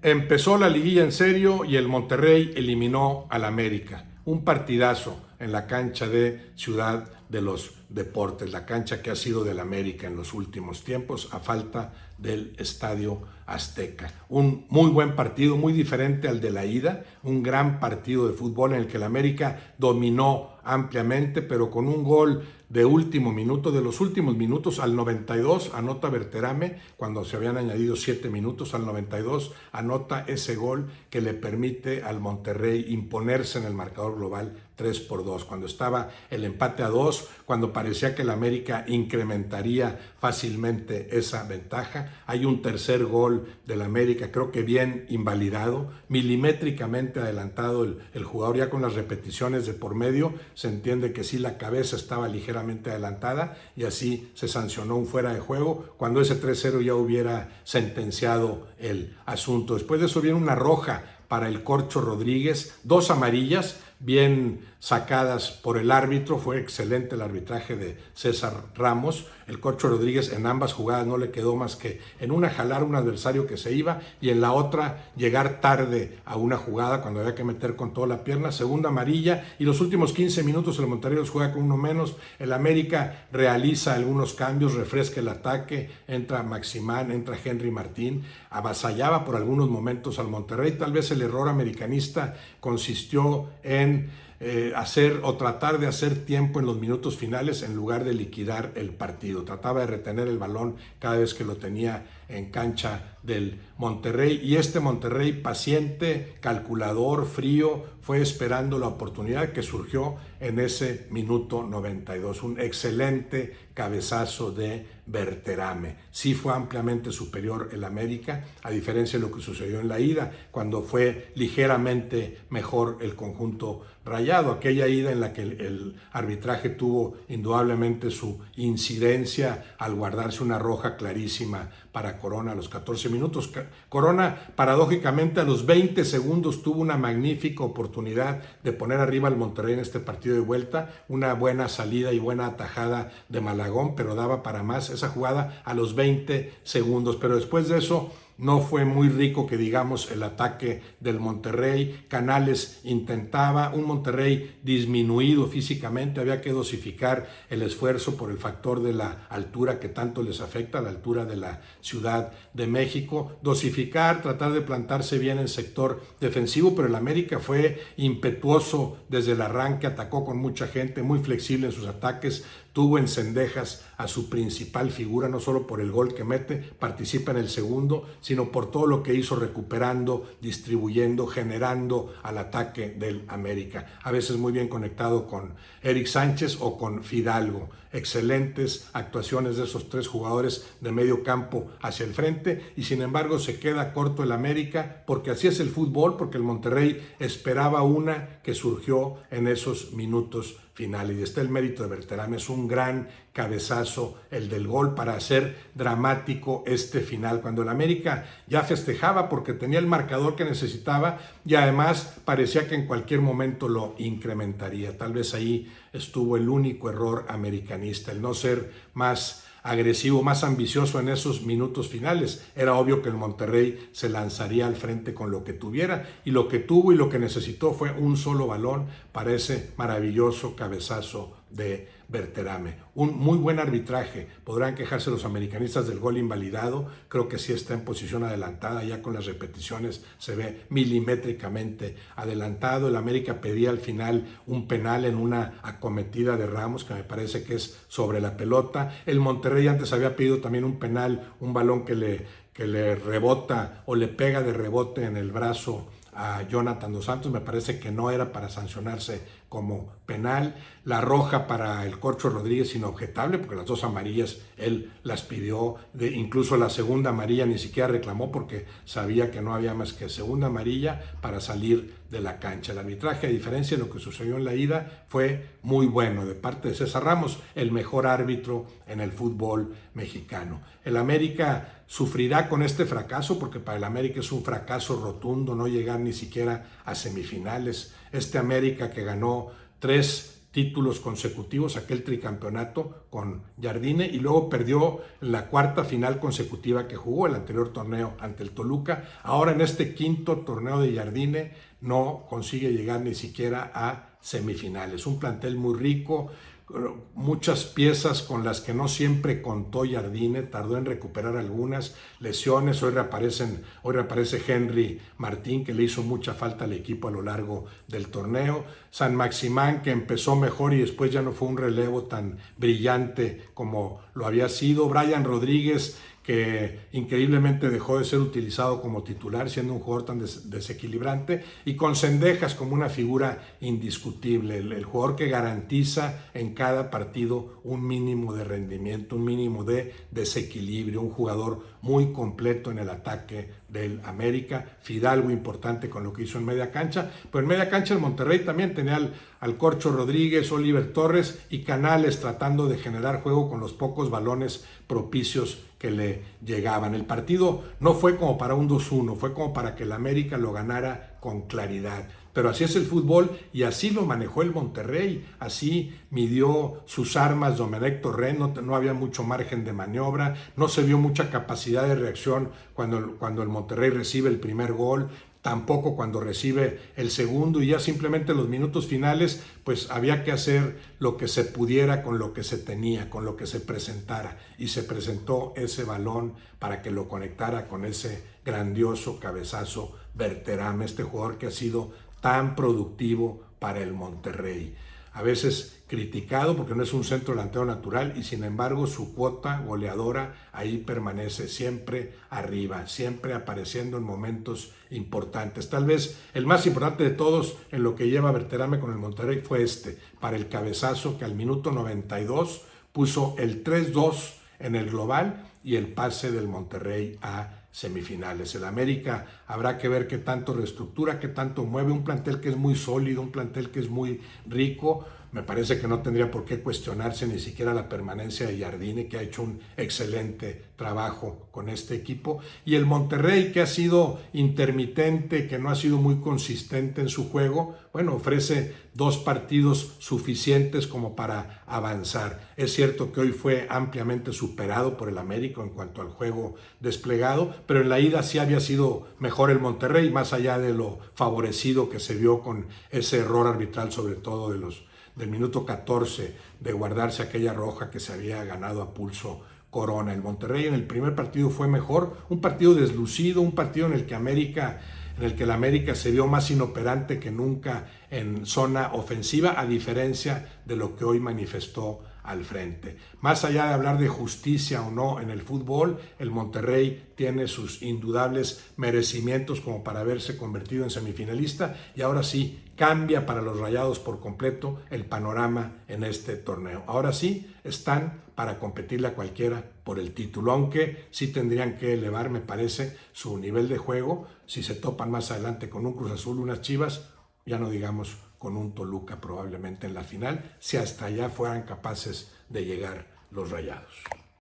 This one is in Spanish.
Empezó la liguilla en serio y el Monterrey eliminó al América. Un partidazo en la cancha de Ciudad de los Deportes, la cancha que ha sido del América en los últimos tiempos, a falta del Estadio Azteca. Un muy buen partido, muy diferente al de la ida, un gran partido de fútbol en el que el América dominó ampliamente, pero con un gol de último minuto, de los últimos minutos, al 92 anota Berterame, cuando se habían añadido 7 minutos, al 92 anota ese gol que le permite al Monterrey imponerse en el marcador global 3-2, cuando estaba el empate a 2, cuando parecía que el América incrementaría fácilmente esa ventaja. Hay un tercer gol del América, creo que bien invalidado, milimétricamente adelantado el jugador, ya con las repeticiones de por medio, se entiende que sí, la cabeza estaba ligeramente adelantada y así se sancionó un fuera de juego, cuando ese 3-0 ya hubiera sentenciado el asunto. Después de eso viene una roja para el Corcho Rodríguez, 2 amarillas bien sacadas por el árbitro. Fue excelente el arbitraje de César Ramos. El Corcho Rodríguez en ambas jugadas no le quedó más que en una jalar a un adversario que se iba y en la otra llegar tarde a una jugada cuando había que meter con toda la pierna. Segunda amarilla, y los últimos 15 minutos el Monterrey los juega con uno menos. El América realiza algunos cambios, refresca el ataque, entra Maximán, entra Henry Martín, avasallaba por algunos momentos al Monterrey. Tal vez el error americanista consistió en hacer o tratar de hacer tiempo en los minutos finales en lugar de liquidar el partido. Trataba de retener el balón cada vez que lo tenía en cancha del Monterrey, y este Monterrey paciente, calculador, frío, fue esperando la oportunidad que surgió en ese minuto 92. Un excelente cabezazo de Berterame. Sí fue ampliamente superior el América, a diferencia de lo que sucedió en la ida, cuando fue ligeramente mejor el conjunto rayado. Aquella ida en la que el arbitraje tuvo indudablemente su incidencia al guardarse una roja clarísima para Corona a los 14 minutos. Corona, paradójicamente, a los 20 segundos tuvo una magnífica oportunidad de poner arriba al Monterrey en este partido de vuelta. Una buena salida y buena atajada de Malagón, pero daba para más esa jugada a los 20 segundos. Pero después de eso no fue muy rico, que digamos, el ataque del Monterrey. Canales intentaba, un Monterrey disminuido físicamente, había que dosificar el esfuerzo por el factor de la altura que tanto les afecta, la altura de la Ciudad de México. Dosificar, tratar de plantarse bien en sector defensivo, pero el América fue impetuoso desde el arranque, atacó con mucha gente, muy flexible en sus ataques, tuvo en cendejas a su principal figura, no solo por el gol que mete, participa en el segundo, sino por todo lo que hizo recuperando, distribuyendo, generando al ataque del América. A veces muy bien conectado con Eric Sánchez o con Fidalgo. Excelentes actuaciones de esos 3 jugadores de medio campo hacia el frente, y sin embargo se queda corto el América, porque así es el fútbol, porque el Monterrey esperaba una que surgió en esos minutos finales. Y está el mérito de Berterame, es un gran cabezazo el del gol para hacer dramático este final, cuando el América ya festejaba porque tenía el marcador que necesitaba y además parecía que en cualquier momento lo incrementaría. Tal vez ahí estuvo el único error americanista, el no ser más agresivo, más ambicioso en esos minutos finales. Era obvio que el Monterrey se lanzaría al frente con lo que tuviera, y lo que tuvo y lo que necesitó fue un solo balón para ese maravilloso cabezazo de Berterame. Un muy buen arbitraje. Podrán quejarse los americanistas del gol invalidado, creo que sí está en posición adelantada, ya con las repeticiones se ve milimétricamente adelantado. El América pedía al final un penal en una acometida de Ramos, que me parece que es sobre la pelota. El Monterrey antes había pedido también un penal, un balón que le rebota o le pega de rebote en el brazo a Jonathan Dos Santos, me parece que no era para sancionarse como penal. La roja para el Corcho Rodríguez inobjetable, porque las 2 amarillas él las pidió, incluso la segunda amarilla ni siquiera reclamó porque sabía que no había más que segunda amarilla para salir de la cancha. El arbitraje, a diferencia de lo que sucedió en la ida, fue muy bueno de parte de César Ramos, el mejor árbitro en el fútbol mexicano. El América sufrirá con este fracaso, porque para el América es un fracaso rotundo no llegar ni siquiera a semifinales. Este América que ganó 3 títulos consecutivos, aquel tricampeonato con Jardine, y luego perdió la cuarta final consecutiva que jugó el anterior torneo ante el Toluca. Ahora en este quinto torneo de Jardine no consigue llegar ni siquiera a semifinales. Un plantel muy rico, muchas piezas con las que no siempre contó Jardine, tardó en recuperar algunas lesiones. Hoy reaparece Henry Martín, que le hizo mucha falta al equipo a lo largo del torneo. San Maximán, que empezó mejor y después ya no fue un relevo tan brillante como lo había sido. Brian Rodríguez, que increíblemente dejó de ser utilizado como titular, siendo un jugador tan desequilibrante, y con Cendejas como una figura indiscutible, el jugador que garantiza en cada partido un mínimo de rendimiento, un mínimo de desequilibrio, un jugador muy completo en el ataque del América. Fidalgo importante con lo que hizo en media cancha, pero en media cancha el Monterrey también tenía al Corcho Rodríguez, Oliver Torres y Canales tratando de generar juego con los pocos balones propicios que le llegaban. El partido no fue como para un 2-1, fue como para que el América lo ganara con claridad. Pero así es el fútbol y así lo manejó el Monterrey, así midió sus armas Domenech Torrent, no había mucho margen de maniobra, no se vio mucha capacidad de reacción cuando el Monterrey recibe el primer gol, tampoco cuando recibe el segundo, y ya simplemente en los minutos finales pues había que hacer lo que se pudiera con lo que se tenía, con lo que se presentara, y se presentó ese balón para que lo conectara con ese grandioso cabezazo Berterame, este jugador que ha sido tan productivo para el Monterrey. A veces criticado porque no es un centro delantero natural, y sin embargo su cuota goleadora ahí permanece siempre arriba, siempre apareciendo en momentos importantes. Tal vez el más importante de todos en lo que lleva Berterame con el Monterrey fue para el cabezazo que al minuto 92 puso el 3-2 en el global y el pase del Monterrey a semifinales. El América habrá que ver qué tanto reestructura, qué tanto mueve, un plantel que es muy sólido, un plantel que es muy rico. Me parece que no tendría por qué cuestionarse ni siquiera la permanencia de Jardine, que ha hecho un excelente trabajo con este equipo. Y el Monterrey, que ha sido intermitente, que no ha sido muy consistente en su juego, bueno, ofrece 2 partidos suficientes como para avanzar. Es cierto que hoy fue ampliamente superado por el América en cuanto al juego desplegado, pero en la ida sí había sido mejor el Monterrey, más allá de lo favorecido que se vio con ese error arbitral, sobre todo del minuto 14, de guardarse aquella roja que se había ganado a pulso Corona. El Monterrey en el primer partido fue mejor, un partido deslucido, un partido en el que el América se vio más inoperante que nunca en zona ofensiva, a diferencia de lo que hoy manifestó al frente. Más allá de hablar de justicia o no en el fútbol, el Monterrey tiene sus indudables merecimientos como para haberse convertido en semifinalista, y ahora sí cambia para los Rayados por completo el panorama en este torneo. Ahora sí están para competirle a cualquiera por el título, aunque sí tendrían que elevar, me parece, su nivel de juego si se topan más adelante con un Cruz Azul, unas Chivas, ya no digamos con un Toluca probablemente en la final, si hasta allá fueran capaces de llegar los Rayados.